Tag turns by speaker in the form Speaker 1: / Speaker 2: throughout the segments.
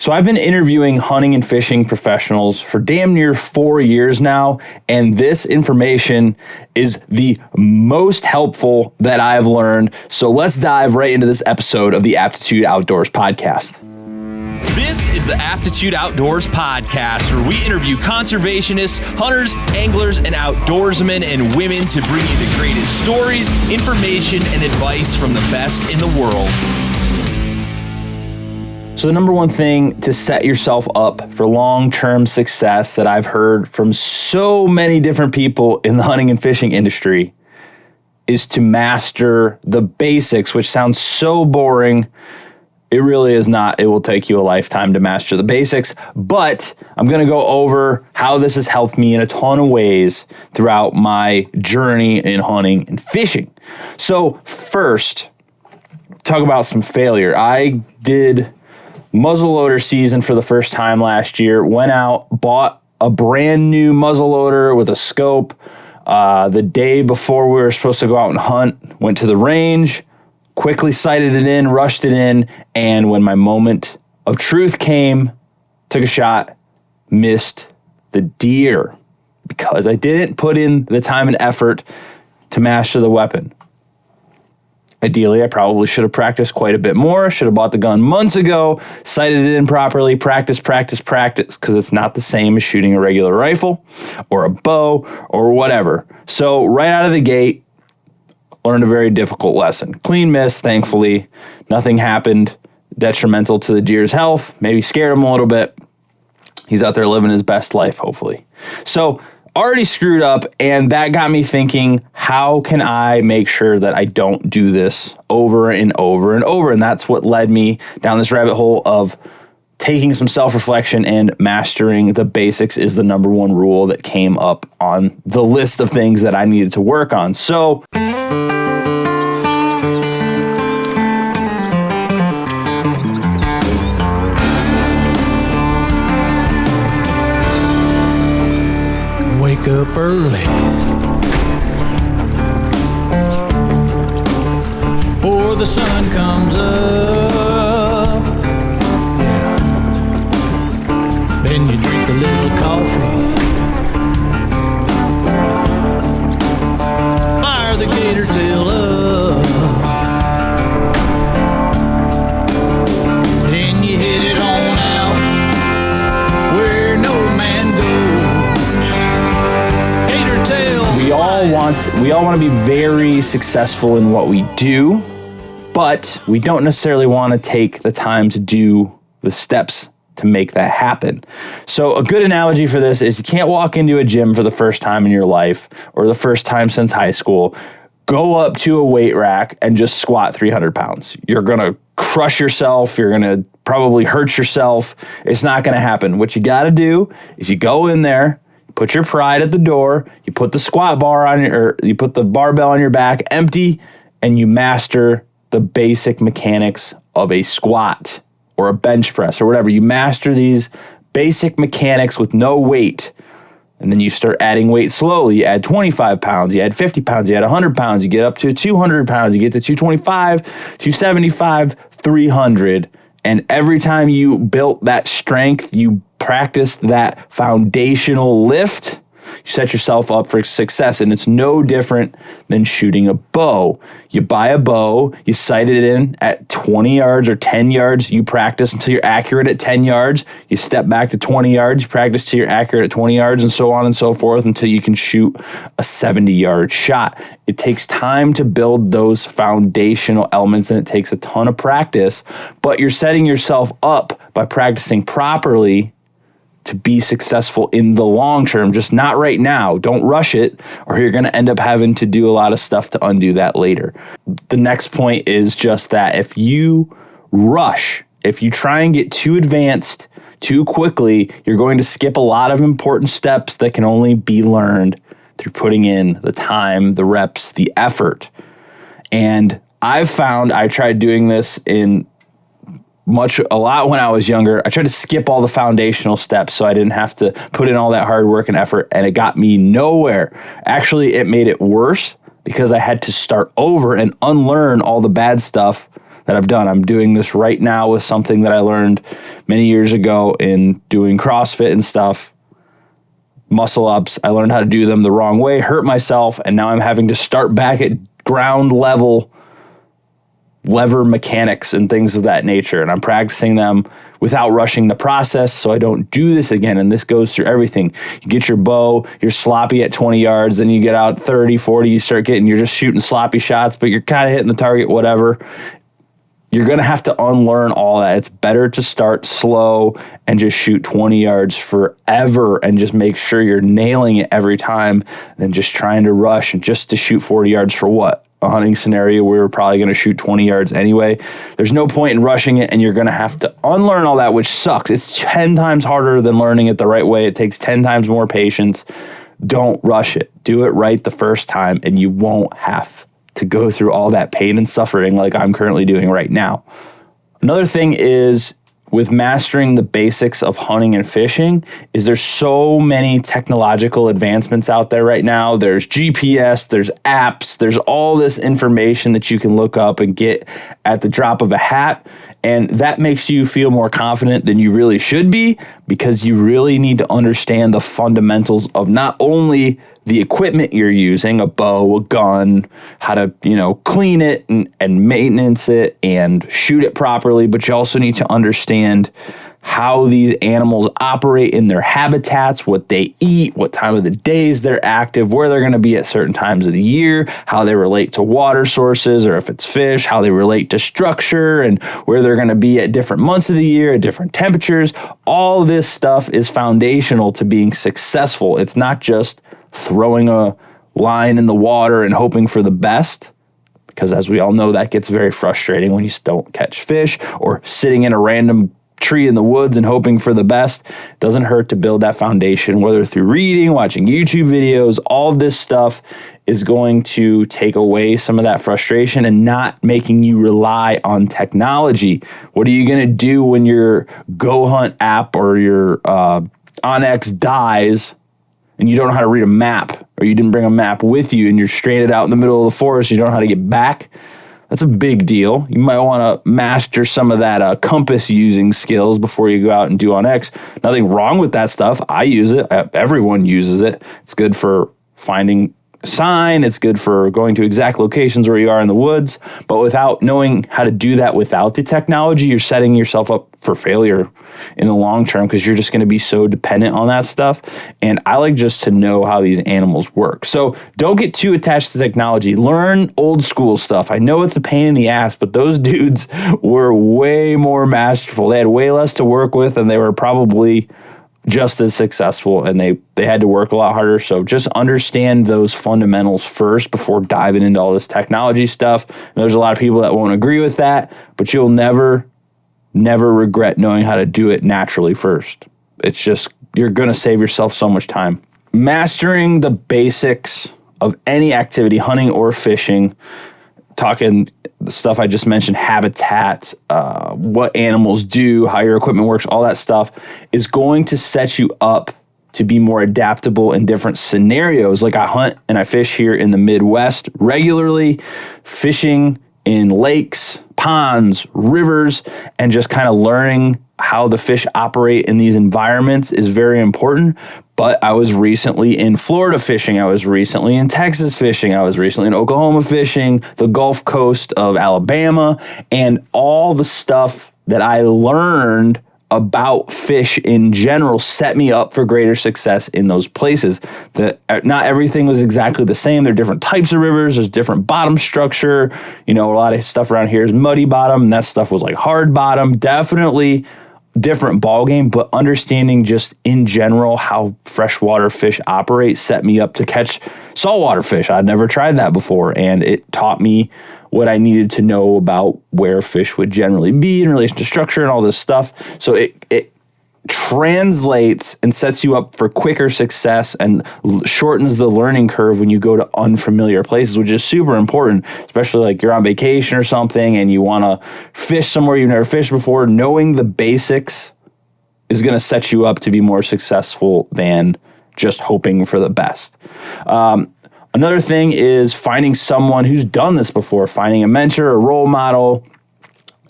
Speaker 1: So I've been interviewing hunting and fishing professionals for damn near 4 years now, and this information is the most helpful that I've learned. So let's dive right into this episode of the Aptitude Outdoors Podcast.
Speaker 2: This is the Aptitude Outdoors Podcast, where we interview conservationists, hunters, anglers, and outdoorsmen and women to bring you the greatest stories, information, and advice from the best in the world.
Speaker 1: So the number one thing to set yourself up for long-term success that I've heard from so many different people in the hunting and fishing industry is to master the basics, which sounds so boring. It really is not. It will take you a lifetime to master the basics, but I'm going to go over how this has helped me in a ton of ways throughout my journey in hunting and fishing. So first, talk about some failure. I did muzzleloader season for the first time last year, went out, bought a brand new muzzleloader with a scope. The day before we were supposed to go out and hunt, went to the range, quickly sighted it in, rushed it in, and when my moment of truth came, took a shot, missed the deer because I didn't put in the time and effort to master the weapon. Ideally, I probably should have practiced quite a bit more. Should have bought the gun months ago, sighted it in properly, practice, because it's not the same as shooting a regular rifle or a bow or whatever. So right out of the gate, learned a very difficult lesson. Clean miss, thankfully. Nothing happened detrimental to the deer's health. Maybe scared him a little bit. He's out there living his best life, hopefully. So already screwed up, and that got me thinking, how can I make sure that I don't do this over and over and over? And that's what led me down this rabbit hole of taking some self-reflection and mastering the basics is the number one rule that came up on the list of things that I needed to work on. So
Speaker 3: wake up early before the sun comes up. Then you drink a little coffee, fire the gator tail up, then you hit it on out where no man goes.
Speaker 1: We all want to be very successful in what we do, but we don't necessarily want to take the time to do the steps to make that happen. So a good analogy for this is you can't walk into a gym for the first time in your life or the first time since high school, go up to a weight rack and just squat 300 pounds. You're going to crush yourself. You're going to probably hurt yourself. It's not going to happen. What you got to do is you go in there, put your pride at the door, you put the squat bar on or you put the barbell on your back empty, and you master the basic mechanics of a squat or a bench press or whatever. You master these basic mechanics with no weight. And then you start adding weight slowly. You add 25 pounds, you add 50 pounds, you add 100 pounds, you get up to 200 pounds, you get to 225, 275, 300. And every time you built that strength, you practiced that foundational lift, you set yourself up for success. And it's no different than shooting a bow. You buy a bow, you sight it in at 20 yards or 10 yards, you practice until you're accurate at 10 yards, you step back to 20 yards, you practice till you're accurate at 20 yards, and so on and so forth until you can shoot a 70-yard shot. It takes time to build those foundational elements, and it takes a ton of practice, but you're setting yourself up by practicing properly to be successful in the long term, just not right now. Don't rush it, or you're going to end up having to do a lot of stuff to undo that later. The next point is just that if you rush, if you try and get too advanced too quickly, you're going to skip a lot of important steps that can only be learned through putting in the time, the reps, the effort. And I've found, I tried doing this a lot when I was younger. I tried to skip all the foundational steps so I didn't have to put in all that hard work and effort, and it got me nowhere. Actually, it made it worse because I had to start over and unlearn all the bad stuff that I've done. I'm doing this right now with something that I learned many years ago in doing CrossFit and stuff. Muscle ups, I learned how to do them the wrong way, hurt myself, and now I'm having to start back at ground level lever mechanics and things of that nature. And I'm practicing them without rushing the process so I don't do this again. And this goes through everything. You get your bow, you're sloppy at 20 yards, then you get out 30, 40, you're just shooting sloppy shots, but you're kind of hitting the target, whatever. You're going to have to unlearn all that. It's better to start slow and just shoot 20 yards forever and just make sure you're nailing it every time than just trying to rush and just to shoot 40 yards for what? A hunting scenario where we're probably going to shoot 20 yards anyway. There's no point in rushing it, and you're going to have to unlearn all that, which sucks. It's 10 times harder than learning it the right way. It takes 10 times more patience. Don't rush it. Do it right the first time, and you won't have to go through all that pain and suffering like I'm currently doing right now. Another thing is with mastering the basics of hunting and fishing is there's so many technological advancements out there right now. There's GPS, there's apps, there's all this information that you can look up and get at the drop of a hat. And that makes you feel more confident than you really should be, because you really need to understand the fundamentals of not only the equipment you're using, a bow, a gun, how to, clean it and maintenance it and shoot it properly, but you also need to understand how these animals operate in their habitats, what they eat, what time of the days they're active, where they're going to be at certain times of the year, how they relate to water sources, or if it's fish, how they relate to structure, and where they're going to be at different months of the year, at different temperatures. All this stuff is foundational to being successful. It's not just throwing a line in the water and hoping for the best, because as we all know, that gets very frustrating when you don't catch fish, or sitting in a random tree in the woods and hoping for the best. It doesn't hurt to build that foundation, whether through reading, watching YouTube videos. All of this stuff is going to take away some of that frustration and not making you rely on technology. What are you going to do when your Go Hunt app or your Onyx dies and you don't know how to read a map, or you didn't bring a map with you and you're stranded out in the middle of the forest, you don't know how to get back? That's a big deal. You might want to master some of that compass using skills before you go out and do Onyx. Nothing wrong with that stuff. I use it. Everyone uses it. It's good for finding a sign. It's good for going to exact locations where you are in the woods. But without knowing how to do that without the technology, you're setting yourself up for failure in the long term, because you're just going to be so dependent on that stuff. And I like just to know how these animals work. So don't get too attached to technology. Learn old school stuff. I know it's a pain in the ass, but those dudes were way more masterful. They had way less to work with, and they were probably just as successful, and they had to work a lot harder. So just understand those fundamentals first before diving into all this technology stuff. And there's a lot of people that won't agree with that, but you'll never regret knowing how to do it naturally first. It's just, you're going to save yourself so much time. Mastering the basics of any activity, hunting or fishing, talking the stuff I just mentioned, habitats, what animals do, how your equipment works, all that stuff is going to set you up to be more adaptable in different scenarios. Like I hunt and I fish here in the Midwest regularly, fishing in lakes, ponds, rivers, and just kind of learning how the fish operate in these environments is very important. But I was recently in Florida fishing. I was recently in Texas fishing. I was recently in Oklahoma fishing, the Gulf Coast of Alabama, and all the stuff that I learned about fish in general set me up for greater success in those places. Not everything was exactly the same. There are different types of rivers. There's different bottom structure. A lot of stuff around here is muddy bottom, and that stuff was like hard bottom. Definitely different ball game, but understanding just in general how freshwater fish operate set me up to catch saltwater fish. I'd never tried that before, and it taught me what I needed to know about where fish would generally be in relation to structure and all this stuff. So it translates and sets you up for quicker success and shortens the learning curve when you go to unfamiliar places, which is super important, especially like you're on vacation or something and you want to fish somewhere you've never fished before. Knowing the basics is going to set you up to be more successful than just hoping for the best. Another thing is finding someone who's done this before, finding a mentor, a role model,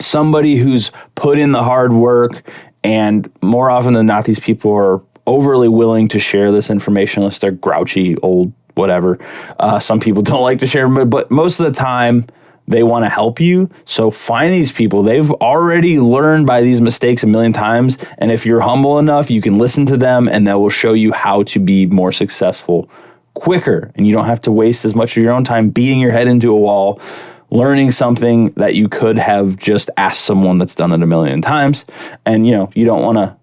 Speaker 1: somebody who's put in the hard work, and more often than not, these people are overly willing to share this information unless they're grouchy, old, whatever. Some people don't like to share, but most of the time they want to help you. So find these people. They've already learned by these mistakes a million times. And if you're humble enough, you can listen to them and they will show you how to be more successful quicker. And you don't have to waste as much of your own time beating your head into a wall, learning something that you could have just asked someone that's done it a million times. And, you don't want to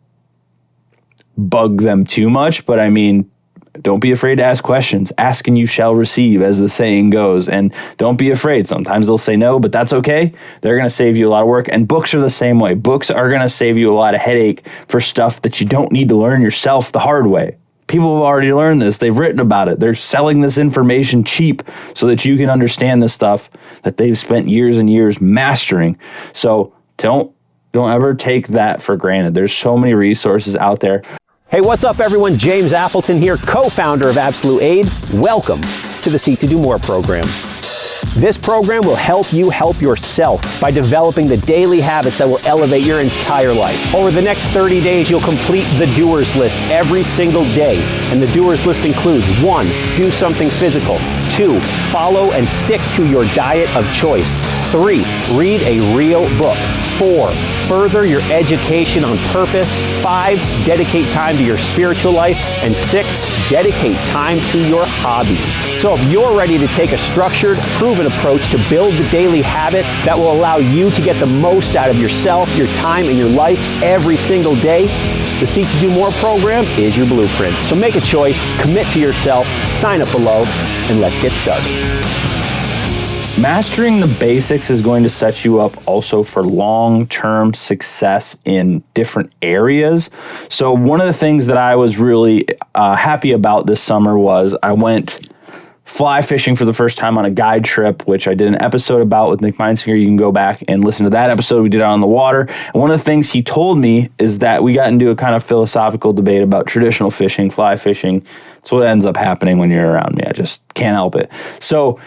Speaker 1: bug them too much, but I mean, don't be afraid to ask questions. Ask and you shall receive, as the saying goes. And don't be afraid. Sometimes they'll say no, but that's okay. They're going to save you a lot of work. And books are the same way. Books are going to save you a lot of headache for stuff that you don't need to learn yourself the hard way. People have already learned this. They've written about it. They're selling this information cheap so that you can understand the stuff that they've spent years and years mastering. So don't ever take that for granted. There's so many resources out there.
Speaker 4: Hey, what's up everyone? James Appleton here, co-founder of Absolute Aid. Welcome to the Seek to Do More program. This program will help you help yourself by developing the daily habits that will elevate your entire life. Over the next 30 days, you'll complete the doers list every single day. And the doers list includes 1, do something physical. 2, follow and stick to your diet of choice. 3, read a real book. 4, further your education on purpose. 5, dedicate time to your spiritual life. And 6, dedicate time to your hobbies. So if you're ready to take a structured, proven approach to build the daily habits that will allow you to get the most out of yourself, your time, and your life every single day, the Seek to Do More program is your blueprint. So make a choice, commit to yourself, sign up below, and let's get started.
Speaker 1: Mastering the basics is going to set you up also for long-term success in different areas. So one of the things that I was really happy about this summer was I went fly fishing for the first time on a guide trip, which I did an episode about with Nick Meinsinger. You can go back and listen to that episode. We did out on the water. And one of the things he told me is that we got into a kind of philosophical debate about traditional fishing, fly fishing. It's what ends up happening when you're around me. I just can't help it. So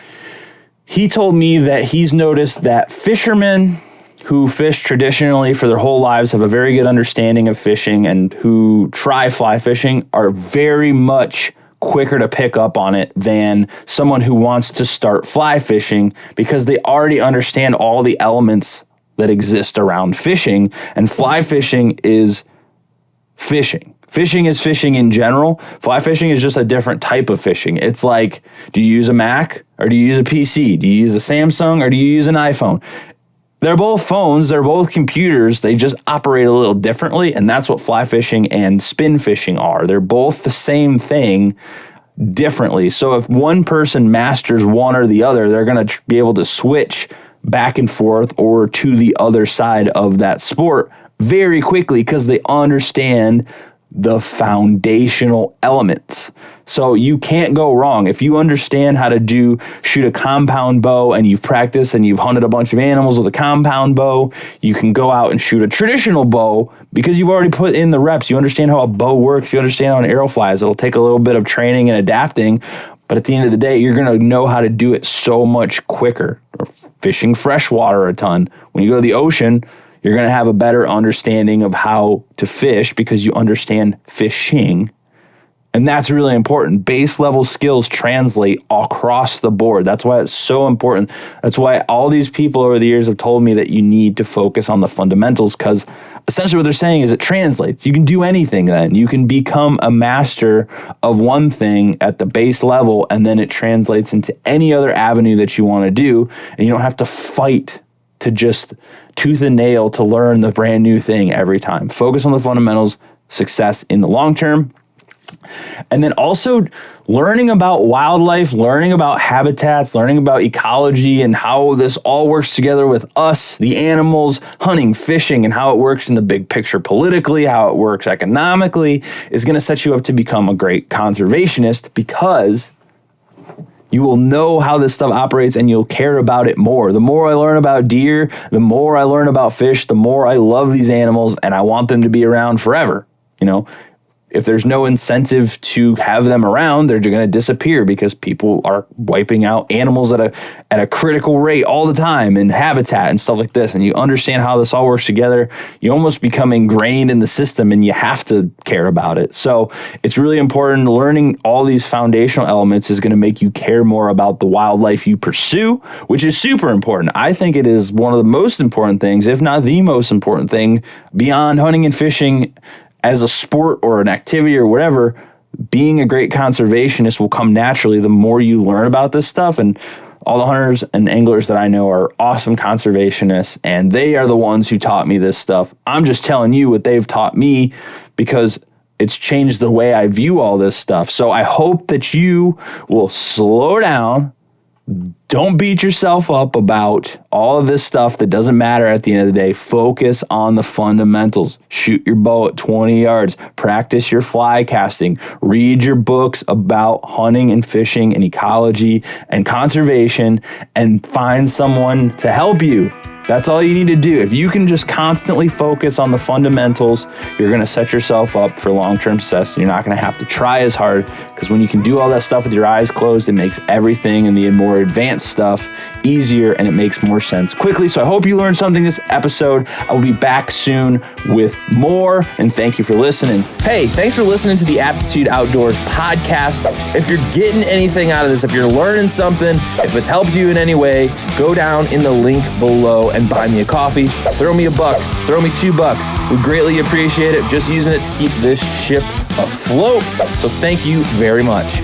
Speaker 1: he told me that he's noticed that fishermen who fish traditionally for their whole lives have a very good understanding of fishing, and who try fly fishing are very much quicker to pick up on it than someone who wants to start fly fishing, because they already understand all the elements that exist around fishing. And fly fishing is fishing. Fishing is fishing in general. Fly fishing is just a different type of fishing. It's like, do you use a Mac or do you use a PC? Do you use a Samsung or do you use an iPhone? They're both phones, they're both computers, they just operate a little differently, and that's what fly fishing and spin fishing are. They're both the same thing differently. So if one person masters one or the other, they're going to be able to switch back and forth or to the other side of that sport very quickly because they understand the foundational elements. So you can't go wrong. If you understand how to shoot a compound bow, and you've practiced and you've hunted a bunch of animals with a compound bow, you can go out and shoot a traditional bow because you've already put in the reps. You understand how a bow works. You understand how an arrow flies. It'll take a little bit of training and adapting, but at the end of the day, you're going to know how to do it so much quicker. Or fishing freshwater a ton. When you go to the ocean, you're going to have a better understanding of how to fish because you understand fishing. And that's really important. Base level skills translate across the board. That's why it's so important. That's why all these people over the years have told me that you need to focus on the fundamentals, because essentially what they're saying is it translates. You can do anything then. You can become a master of one thing at the base level, and then it translates into any other avenue that you want to do. And you don't have to fight to just tooth and nail to learn the brand new thing every time. Focus on the fundamentals, success in the long term. And then also learning about wildlife, learning about habitats, learning about ecology and how this all works together with us, the animals, hunting, fishing, and how it works in the big picture politically, how it works economically, is going to set you up to become a great conservationist, because you will know how this stuff operates and you'll care about it more. The more I learn about deer, the more I learn about fish, the more I love these animals and I want them to be around forever. if there's no incentive to have them around, they're going to disappear because people are wiping out animals at a critical rate all the time in habitat and stuff like this. And you understand how this all works together. You almost become ingrained in the system and you have to care about it. So it's really important. Learning all these foundational elements is going to make you care more about the wildlife you pursue, which is super important. I think it is one of the most important things, if not the most important thing, beyond hunting and fishing as a sport or an activity or whatever. Being a great conservationist will come naturally the more you learn about this stuff. And all the hunters and anglers that I know are awesome conservationists, and they are the ones who taught me this stuff. I'm just telling you what they've taught me because it's changed the way I view all this stuff. So I hope that you will slow down. Don't beat yourself up about all of this stuff that doesn't matter at the end of the day. Focus on the fundamentals. Shoot your bow at 20 yards. Practice your fly casting. Read your books about hunting and fishing and ecology and conservation, and find someone to help you. That's all you need to do. If you can just constantly focus on the fundamentals, you're going to set yourself up for long-term success. You're not going to have to try as hard, because when you can do all that stuff with your eyes closed, it makes everything and the more advanced stuff easier, and it makes more sense quickly. So I hope you learned something this episode. I will be back soon with more, and thank you for listening. Hey, thanks for listening to the Aptitude Outdoors Podcast. If you're getting anything out of this, if you're learning something, if it's helped you in any way, go down in the link below and buy me a coffee. Throw me $1, throw me $2. We greatly appreciate it. Just using it to keep this ship afloat. So thank you very much.